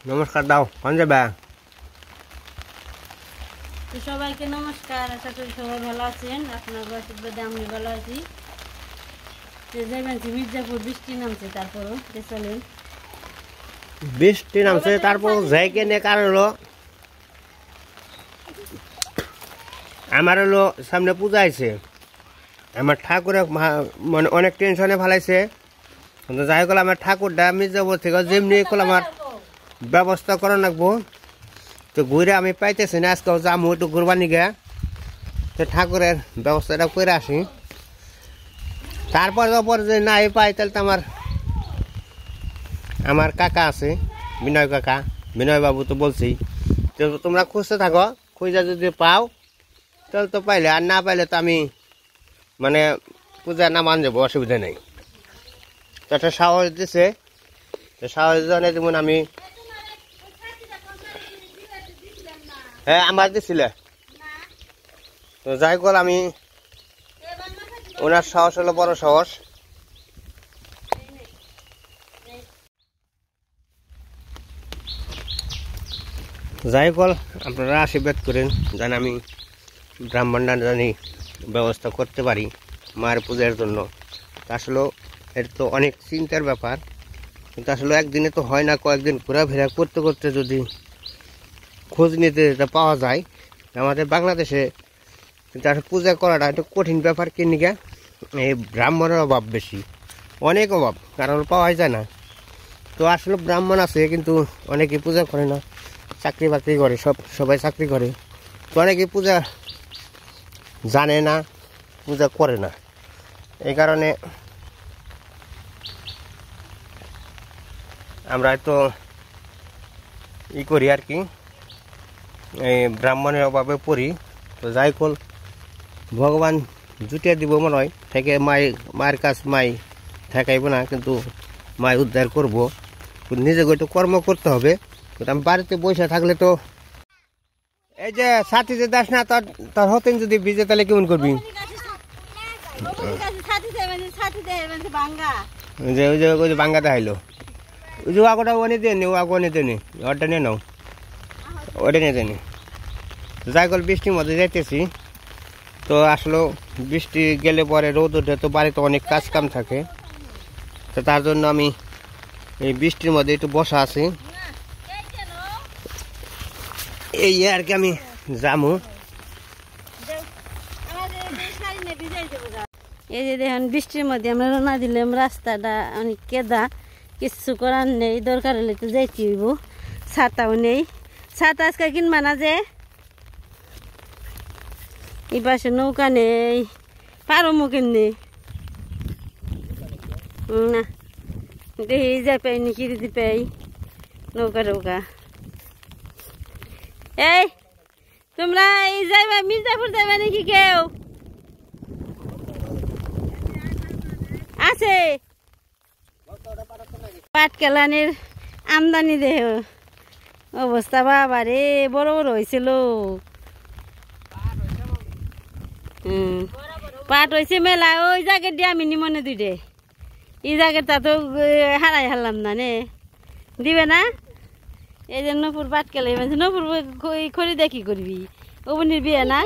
নমস্কার দাও কোন যাবে তো সবাইকে নমস্কার। আশা করি সবাই ভালো আছেন। আপনার আশীর্বাদে আমি ভালো আছি। যাবেন মির্জাপুর বৃষ্টি নামছে, তারপরও চলেন বৃষ্টি নামছে তারপর যাই কেনে কারণ হলো আমার হলো সামনে পূজা আছে। আমার ঠাকুরে মানে অনেক টেনশনে ফেলাইছে। যাই হোক আমার ঠাকুরটা মির্জাপুর থেকে যেমনি করলে আমার ব্যবস্থা করা লাগবো। তো ঘুরে আমি পাইতেছি না, আজকেও যাবো একটু ঘুরবার নিগে। তো ঠাকুরের ব্যবস্থাটা করে আসি, তারপর যে নাই পাই তাহলে তো আমার কাকা আছে বিনয় কাকা, বিনয় বাবু তো বলছি। তো তোমরা খুঁজতে থাকো, খুঁজে যদি পাও তাহলে তো পাইলে, আর না পাইলে তো আমি মানে পূজা নামান যাবো, অসুবিধা নেই। তো একটা সাহস দিছে, সাহস জানে যেমন আমি হ্যাঁ আমার দিছিলে। তো যাই হোক আমি ওনার সাহস হলো বড় সাহস। যাই হোক আপনারা আশীর্বাদ করেন যেন আমি ব্রাহ্মণরা জানি ব্যবস্থা করতে পারি মায়ের পূজার জন্য। আসলে এটা তো অনেক চিন্তার ব্যাপার, কিন্তু আসলে একদিনে তো হয় না, কয়েকদিন ঘোরাফেরা করতে করতে যদি খোঁজ নিতে যেটা পাওয়া যায়। আমাদের বাংলাদেশে কিন্তু আসলে পূজা করাটা একটা কঠিন ব্যাপার। কিনিকা এই ব্রাহ্মণের অভাব বেশি, অনেক অভাব, কারণ পাওয়া যায় না। তো আসলে ব্রাহ্মণ আছে কিন্তু অনেকে পূজা করে না, চাকরি বাকরি করে, সবাই চাকরি করে। তো অনেকে পূজা জানে না, পূজা করে না। এই কারণে আমরা তো করি আর কি, এই ব্রাহ্মণের অভাবে পড়ি। তো যাই হোক ভগবান জুটিয়ে দিব মনে হয়, থেকে মায়ের কাছ মাই ঠেকাইব না, কিন্তু মায় উদ্ধার করবো। নিজেকে একটু কর্ম করতে হবে। আমি বাড়িতে বসে থাকলে তো এই যে সাথী যে দাস না, তার হতেন যদি ভিজে তাহলে কেমন করবি? যে ওই যে বাঙ্গা দেখাইলো, ওই যে আগোটা ওনে দেনি, ও আগো নে দেনি, ওটা নিয়ে নাও, ওটা নিয়ে দেনি। যাই হোক বৃষ্টির মধ্যে যাইতেছি। তো আসলে বৃষ্টি গেলে পরে রোদ উঠে, তো বাড়িতে অনেক কাজ কাম থাকে। তো তার জন্য আমি এই বৃষ্টির মধ্যে একটু বসা আছি। এই আর কি আমি যামু। এই যে দেখেন বৃষ্টির মধ্যে আমরা রওনা দিলাম, রাস্তাটা অনেক কেদা, কিচ্ছু করার নেই। দরকার হলে তো যাইতে হইব, ছাতাও নেই। ছাতা আজকে কিনবা না যে, এই পাশে নৌকা নেই, পারমো কিনে না দেখি যাই পাই নাকি দিদি পাই নৌকা টৌকা। এই তোমরা এই যাইবা মির্জাপুর যাইবা নাকি কেউ আছে? পাটকেলানির আমদানি দেহ অবস্থা বাবা রে, বড় বড় হয়েছিল। পাট হয়েছে মেলা, ওই জায়গায় দিয়ে আমি নিমনে দুইটে, এই জায়গাটা তো হারাই হারলাম না নে, দিবে না? এই যে নপুর পাট কেলে নপুর খড়ি দিয়ে কি করবি? অবনির বিয়ে না,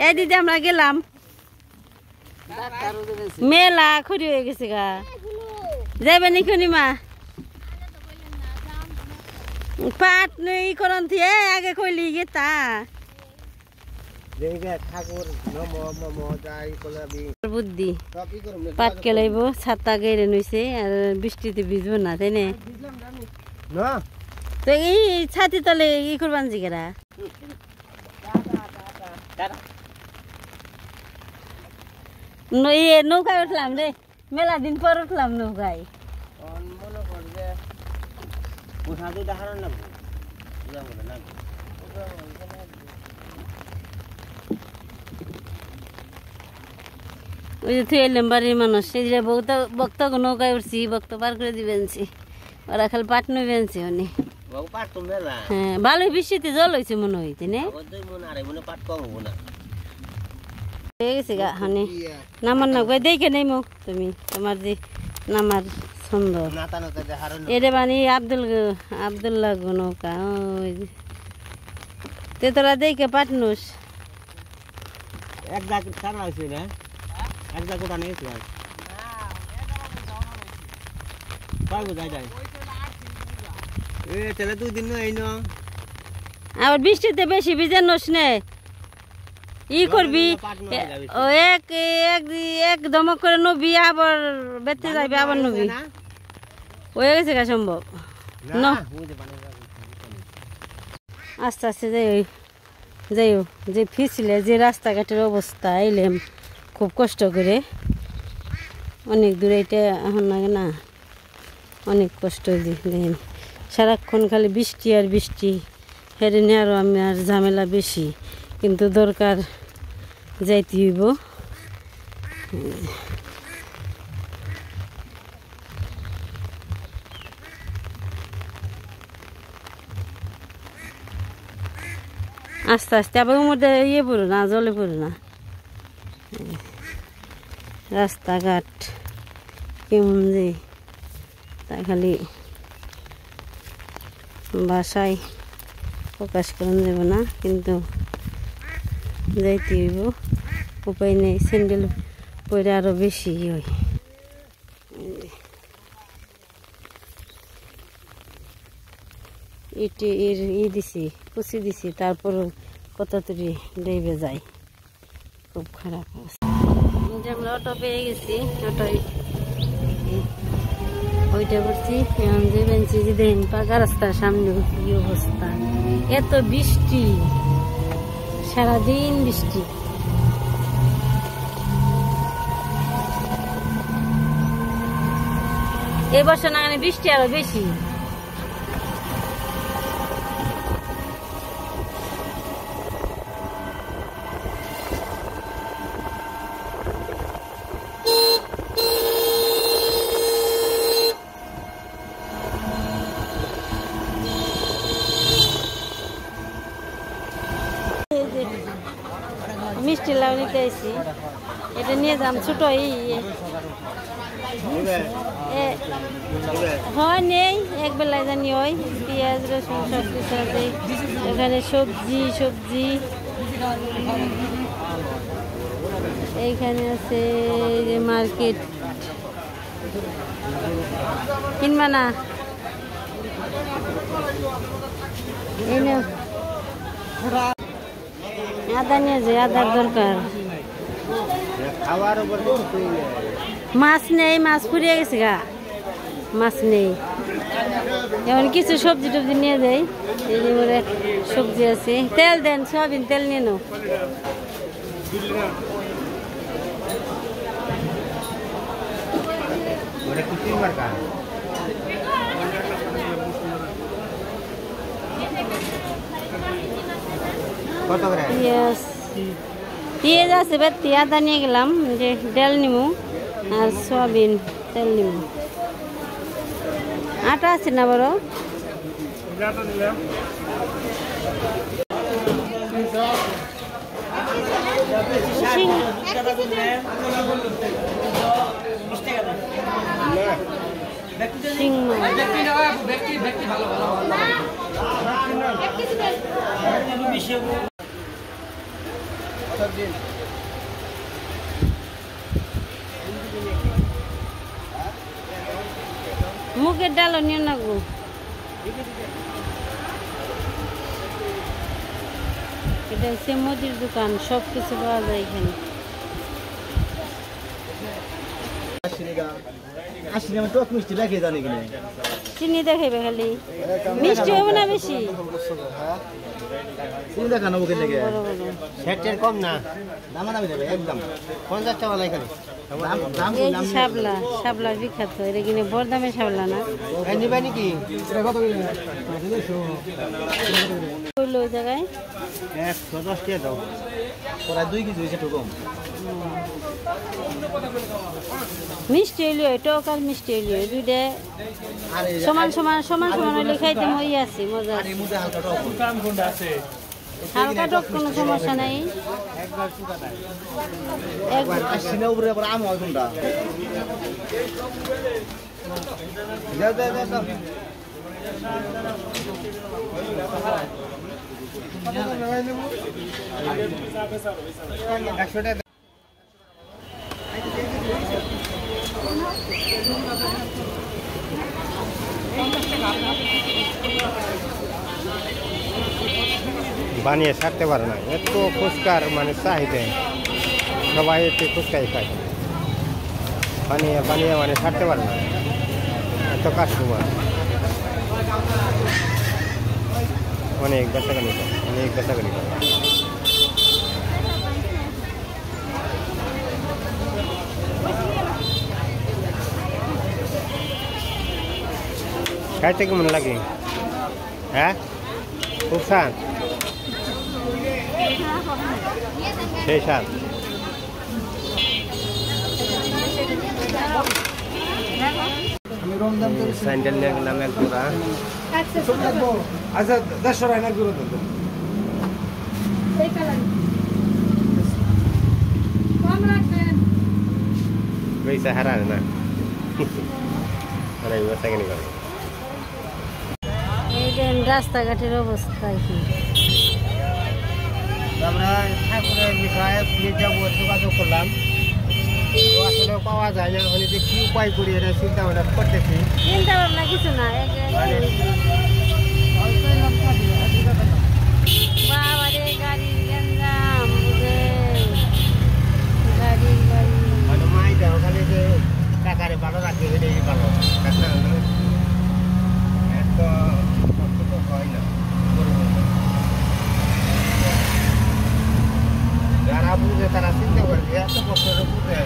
এই দিদি আমরা গেলাম, মেলা খড়ি হয়ে গেছে গা। যাবে নি খনিমা পাট নেই করন থিয়ে আগে কইলি গে তা বুদ্ধি পাট কেলাইব, ছাতা গেড়ে নইছে, আর বৃষ্টিতে ভিজবো না, তাই না? তো এই ছাতি তলে করবান জিগেরা নৌকায় উঠলাম রে, মেলা দিন পর উঠলাম নৌকায়। ওই যে থুয়ে এলাম বাড়ির মানুষ, সেই যে বক্ত নৌকায় উঠছি, বক্ত পার করে দিবেনছি, ওরা খালি পাট নইবেনছি অনেক। হ্যাঁ ভালোই বৃষ্টিতে জল হয়েছে মনে হইতে না। হয়ে গেছে গা হানি নামার না গো দেখে নেই মো তুমি তোমার যে নামার সুন্দর এটা মানে আব্দুল্লাহ গো নৌকা ওই তে তোরা দেখে পাটনুস এক জায়গা ছাড়া হয়েছে না এক জায়গা কোটা নিয়েছি তাহলে 2 দিন এই ন আবার বৃষ্টিতে বেশি ভিজে নোস নে ই করবি ও এক এক এক ধমক করে নবি আবার বেতে যাবি আবার নবি হয়ে গেছে গা সম্ভব না আস্তে আস্তে যাইও যে ফিসলে যে রাস্তাঘাটের অবস্থা এলাম খুব কষ্ট করে অনেক দূরে এটা এখন লাগে না অনেক কষ্ট দেখেন সারাক্ষণ খালি বৃষ্টি আর বৃষ্টি হেরে নিয়ে আরও আমি আর ঝামেলা বেশি কিন্তু দরকার যাইতে হইব আস্তে আস্তে আবার মধ্যে ইয়ে পড়ো না জলে পড়ো না রাস্তাঘাট কেমন যে তা খালি বাসায় প্রকাশ করা যাব না কিন্তু যাইতে হইব উপায় নেই স্যান্ডেল পরে আরো বেশি হয় ইটি দিছি কুচি দিছি তারপরও কত তুরি ডেবে যায় খুব খারাপ অবস্থা যে আমরা অটো পেয়ে গেছি অটোয় ওইটা করছি এখন যে বেঞ্চি যে দেখেন পাকা রাস্তার সামনে কি অবস্থা এত বৃষ্টি সারাদিন বৃষ্টি এই বছর না বৃষ্টি আরো বেশি মিষ্টি লাউ নিতে আসছি এটা নিয়ে যাম ছোট হয় নেই এক বেলায় জানি হয় পেঁয়াজ রসুন সব কিছু আছে এখানে সবজি এইখানে আছে যে মার্কেট কিনবা না এই না আদা নিয়ে যে আদার দরকার মাছ নেই মাছ ফুরিয়ে গেছে গা মাছ নেই যেমন কিছু সবজি টবজি নিয়ে যাই এই যে সবজি আছে তেল দেন সয়াবিন তেল নিয়ে নাও পেঁয়াজ আছে বেতি আদা নিয়ে গেলাম যে ডাল নিমু আর সয়াবিন তেল নিমু আটা আছে না বড় মুগের ডালও নিয়ে না গো এটা হচ্ছে মুদির দোকান সব কিছু পাওয়া যায় এখানে চিনি দেখাইবে খালি মিষ্টি হবে না বেশি কম না একদম 50 টাকা নাই খালি শাপলা শাপলা বিখ্যাত এটা কিনে বড় দামে শাপলা না নিবা নাকি ওই জায়গায় 110 টাকা দাও প্রায় 2 কেজি হয়েছে কম মিষ্টি হইলে টক আর মিষ্টি হইলে দুইটা সমান হইলে খাইতে মই আছে মজা আছে হালকা টক কোনো সমস্যা নাই। বানিয়ে ছাড়তে পারে না, এত ফুচকার মানে চাহিদা, সবাই একটু ফুচকাই খায়, বানিয়ে বানিয়ে মানে ছাড়তে পারে না, এত কাস্টমার, অনেক বেচাকানি করে, অনেক বেচাকানি করে। খাইতে কেমন লাগে? হ্যাঁ, খুব স্বাদ, সেই স্বাদ। স্যান্ডেল নিয়ে গেলাম এক জোড়া। আচ্ছা 10 টাকা না গুলো দেন। পয়সা হারায় না, আরে বেচাকানি করে। এই যে রাস্তাঘাটের অবস্থা কি, আমরা ঠাকুরের বিষয়ে যোগাযোগ করলাম, তো আসলে পাওয়া যায় না, ওখানে যে কি উপায় করি এটা চিন্তা ভাবনা করতেছি। চিন্তা ভাবনা কিছু না, বাবারে গাড়ির গঞ্জাম, গাড়ি গাড়ি মানে মাই দেয় ওখানে যে টাকারে ভালো রাখে, এটাই ভালো, এত কষ্ট তো হয় না। যারা বুঝে তারা চিন্তা করে, এত বছরে বুঝে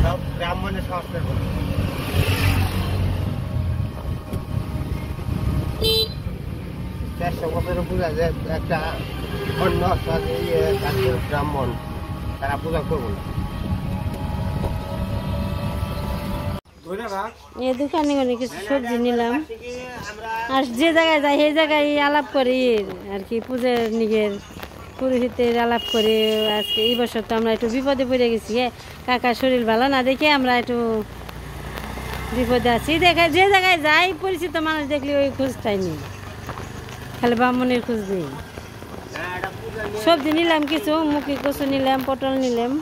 সব গ্রাম মানে সংস্কার করে। 400 বছরে পূজা যে একটা অন্য ব্রাহ্মণ তারা পূজা করবো না। এই দোকানে অনেক কিছু সবজি নিলাম, আর যে জায়গায় যাই সেই জায়গায় আলাপ করি আর কি, পূজার নিজের পুরোহিতের আলাপ করে। আজকে এই বছর তো আমরা একটু বিপদে পড়ে গেছি, কাকার শরীর ভালো না দেখে আমরা একটু বিপদে আছি। দেখে যে জায়গায় যাই পরিচিত মানুষ দেখলে ওই খোঁজটাই নেই, খালি ব্রাহ্মণের খোঁজ নেই। সবজি নিলাম কিছু, মুখি কচু নিলাম, পটল নিলাম।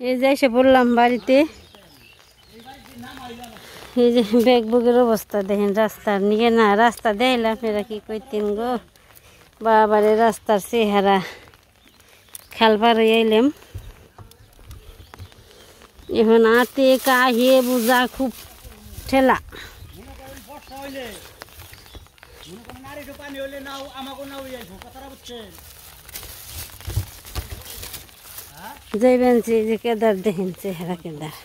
এই যে এসে বললাম বাড়িতে, এই যে ব্যাগ বুকের অবস্থা দেখেন, রাস্তার নিয়ে না, রাস্তা দেখলে আপনারা কি কইতেন গো, বাবারে রাস্তার চেহারা। খাল পার হয়ে এলাম, এখন আতে কাহিয়ে বুঝা খুব ঠেলা। যাইবেন যে কেদার দেখেন চেহারা, কেদার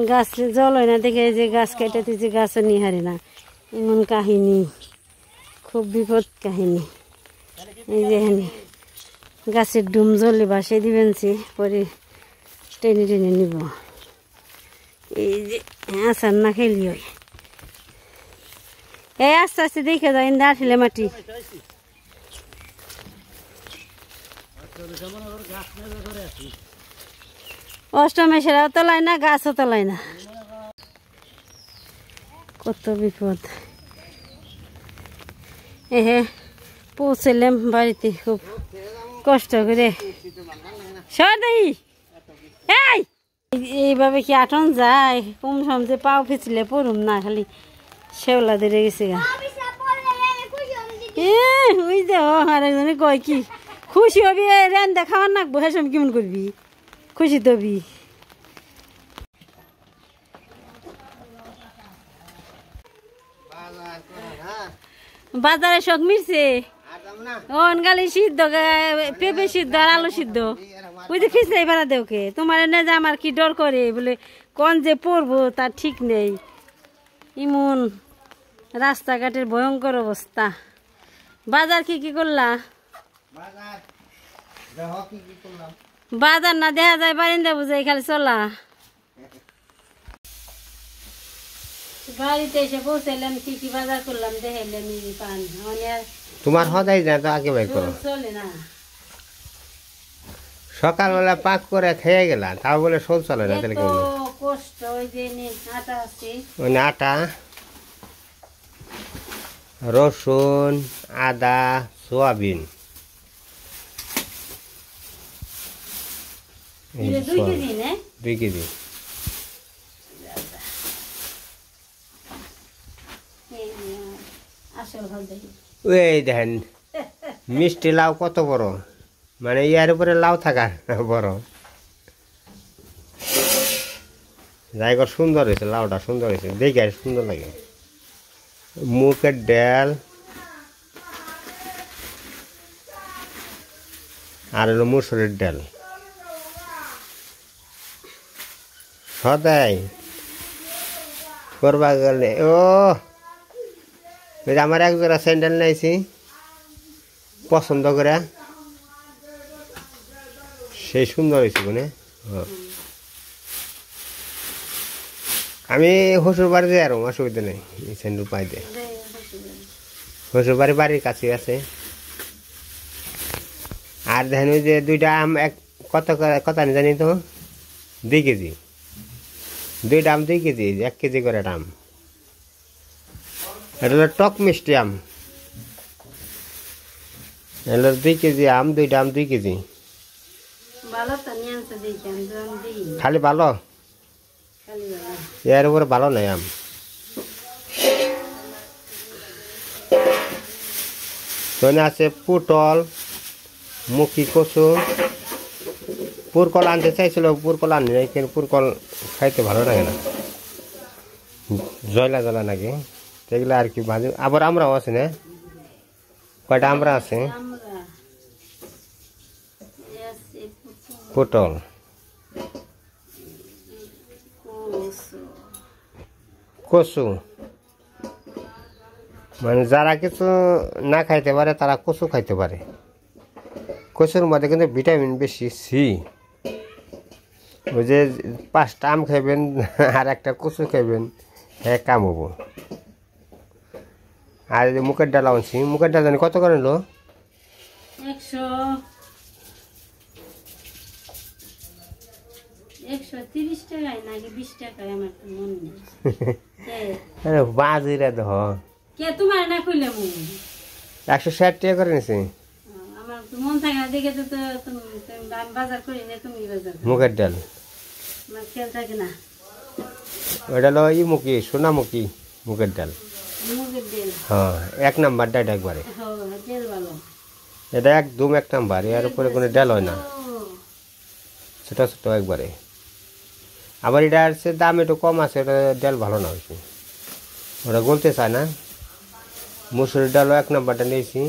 গাছে জল হয় না দেখে যে গাছ কেটে তুই গাছও নিয়ে হারি না, এমন কাহিনী, খুব বিপদ কাহিনী। এই যে গাছের ডুম জ্বলে বাসে দিবেন পরে টেনে টেনে নিব। এই যে আসার না খেলি হয়, এই আস্তে আস্তে দেখে যাই দাঁড়িলে মাটি। অষ্টমেশেরাও তোলায় না, গাছও তোলায় না, কত বিপদ। পৌঁছলাম বাড়িতে খুব কষ্ট করে। সরদাই এইভাবে কি আটন যায়? কম সম যে পাও পিছলে পড়ুম না, খালি শেওলা ধরে গেছে গা। ওই যে আর একজনে কয় কি খুশি হবি, রান্দা খাওয়ার নাকবো, হ্যাঁ সব কেমন করবি, খুশি তবি। বাজারে শখ মিরছে, গালি সিদ্ধ, পেঁপে সিদ্ধ আর আলু সিদ্ধ, ওই যে ফিস নেই ভাড়া দেওকে। তোমার এনে যে আমার কি ডর করে বলে, কোন যে পড়বো তার ঠিক নেই। ইমন রাস্তাঘাটের ভয়ঙ্কর অবস্থা, বাজার কি কি করলা? বাজার দেখো কি কি করলাম। বাজার না দেখা যায় বারিন্দা বুঝাই খালি চলা। বাড়িতে এসে পৌঁছাইলাম, কি কি বাজার করলাম দেখাইলাম। পান তোমার সদাই যায় তো আগে বাই করো, চলে না। সকালবেলা পাক করে খেয়ে গেলা, তাও বলে শোল চলে না। তাহলে কষ্ট। ওই যে আটা আছে, ওই আটা, রসুন, আদা, সোয়াবিন, 2 কেজি না? 2 কেজি। আসল ভাব দেখি। ওই দেখেন মিষ্টি লাউ কত বড়, মানে ইয়ার উপরে লাউ থাকা বড়। জায়গা সুন্দর হয়েছে, লাউটা সুন্দর হয়েছে, দেখে সুন্দর লাগে। মুখের ডাল আর হলো মুসুরের ডাল। সদাই করবা গেলে ও আমার এক জোড়া স্যান্ডেল নিয়েছি পছন্দ করে, সেই সুন্দর হয়েছে মানে। আমি শ্বশুর বাড়ি যাই, আর অসুবিধা নেই, এই স্যান্ডেল পাই দে। শ্বশুর বাড়ির কাছে আছে। আর দেখেন ওই যে 2টা আম কত জানি তো, 2 কেজি। 2টা আম 2 কেজি, 1 কেজি করে আম। এটা হলো টক মিষ্টি আম। এটা 2 কেজি আম, 2টা আম 2 কেজি। খালি ভালো, এর উপরে ভালো নাই আম। আছে পটল, মুখি কচু, পুরকল আনতে চাইছিল, পুরকল আনি নাই, কিন্তু পুরকল খাইতে ভালো লাগে না, জয়লা জলা নাকি। সেগুলো আর কি ভাজি। আবার আমরাও আছে না, কয়টা আমরা আছে। পটল, কচু, মানে যারা কিছু না খাইতে পারে তারা কচু খাইতে পারে। কচুর মধ্যে কিন্তু ভিটামিন বেশি সি। ওই যে 5টা আম খাইবেন আর একটা কচু খাইবেন, হ্যাঁ কাম হবো। আর এই যে মুখের ডাল আনছি, মুখের ডাল জানি কত করে নিল? 130 টাকায় নাকি 20 টাকায়, আমার তো মনে নেই। বাজিরা দেখ কে তোমার না কইলে মু 160 টাকা করে নিছে। আমার তো মন থাকে না, দেখে তো তুমি বাজার করি না, তুমি বাজার মুখের ডাল আমার খেয়াল থাকে না। ওইটা হলো মুখি, সোনামুখী মুখের ডাল। মুগের ডাল, হ্যাঁ 1 নাম্বারটা এটা একবারে। হ্যাঁ ডাল ভালো, এটা একদম 1 নাম্বার, এর উপরে কোনো ডাল হয় না, ছোট ছোট একবারে। আবার এটা আছে দাম একটু কম আছে, এটা ডাল ভালো না হয়েছে, ওরা গলতে চায় না। মুসুরির ডালও 1 নাম্বারটা নিয়েছি।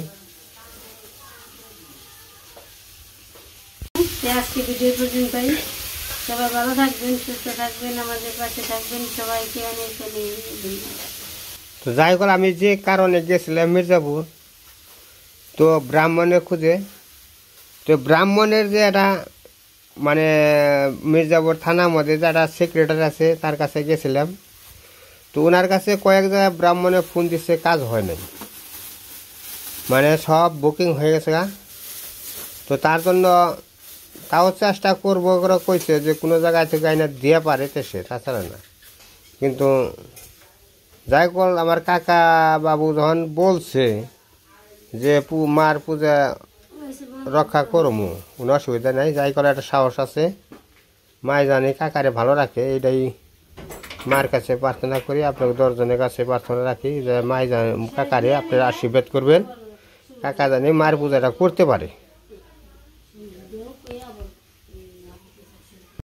আজকে ভিডিও পর্যন্তই। সবাই ভালো থাকবেন, সুস্থ থাকবেন, আমাদের পাশে থাকবেন। সবাইকে অনেক অনেক ধন্যবাদ। তো যাই হোক, আমি যে কারণে গেছিলাম মির্জাপুর, তো ব্রাহ্মণের খুঁজে, তো ব্রাহ্মণের যে একটা মানে মির্জাপুর থানার মধ্যে যে একটা সেক্রেটারি আছে, তার কাছে গেছিলাম। তো ওনার কাছে কয়েক জায়গায় ব্রাহ্মণে ফোন দিচ্ছে, কাজ হয় নাই, মানে সব বুকিং হয়ে গেছে। তো তার জন্য তাও চেষ্টা করবো করে কইছে যে কোনো জায়গায় থেকে আইনা দিয়ে পারে সে, তাছাড়া না। কিন্তু যাই হোক, আমার কাকা বাবু যখন বলছে যে মার পূজা রক্ষা করবো, কোনো অসুবিধা নাই, যাই করে একটা সাহস আছে। মাই জানি কাকারে ভালো রাখে, এটাই মার কাছে প্রার্থনা করি, আপনাকে 10 জনের কাছে প্রার্থনা রাখি যে মাই জানি কাকারে আপনারা আশীর্বাদ করবেন, কাকা জানি মার পূজাটা করতে পারে।